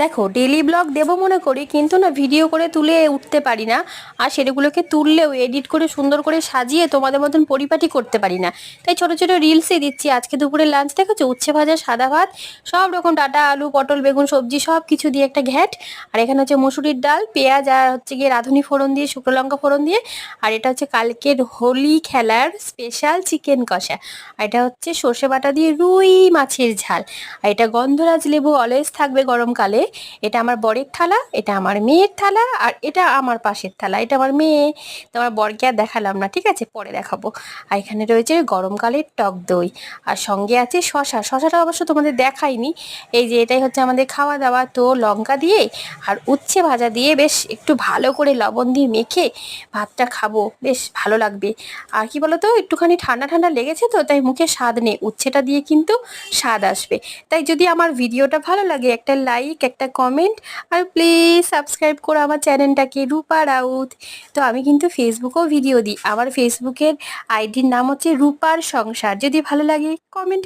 দেখো daily blog দেবো মনে করি, কিন্তু না ভিডিও করে তুলে উঠতে পারি না। আর সেগুলোকে তুললেও এডিট করে সুন্দর করে সাজিয়ে তোমাদের মতন পরিপাটি করতে পারি না। তাই ছোট ছোট রিলসই দিচ্ছি। আজকে দুপুরে লাঞ্চ দেখেছো, উচ্ছে ভাজা, সাদা ভাত, সব রকম ডাঁটা, আলু, পটল, বেগুন, সবজি সব কিছু দিয়ে একটা ঘ্যাট। আর এখানে হচ্ছে মসুরির ডাল, পেঁয়াজ আর হচ্ছে গিয়ে রাঁধুনি ফোড়ন দিয়ে, শুকনো লঙ্কা ফোড়ন দিয়ে। আর এটা হচ্ছে কালকের হোলি খেলার স্পেশাল চিকেন কষা। আর এটা হচ্ছে সর্ষে বাটা দিয়ে রুই মাছের ঝাল। আর এটা গন্ধরাজ লেবু অলওয়েজ থাকবে গরমকালে। এটা আমার বরের থালা, এটা আমার মেয়ের থালা, আর এটা আমার পাশের থালা, এটা আমার মেয়ে। তো আমার বরকে আর দেখালাম না, ঠিক আছে, পরে দেখাবো। আর এখানে রয়েছে গরমকালের টক দই। আর সঙ্গে আছে শশা। শশাটা অবশ্য তোমাদের দেখাইনি। এই যে এটাই হচ্ছে আমাদের খাওয়া দাওয়া। তো লঙ্কা দিয়ে আর উচ্ছে ভাজা দিয়ে বেশ একটু ভালো করে লবণ দিয়ে মেখে ভাতটা খাবো, বেশ ভালো লাগবে। আর কি বলতো, একটুখানি ঠান্ডা ঠান্ডা লেগেছে তো, তাই মুখে স্বাদ নেই, উচ্ছেটা দিয়ে কিন্তু স্বাদ আসবে। তাই যদি আমার ভিডিওটা ভালো লাগে, একটা লাইক, একটা কমেন্ট, আর প্লিজ সাবস্ক্রাইব করো আমার চ্যানেলটাকে, রূপা রাউত। তো আমি কিন্তু ফেসবুকেও ভিডিও দিই। আমার ফেসবুকের আইডির নাম হচ্ছে রূপার সংসার। যদি ভালো লাগে কমেন্ট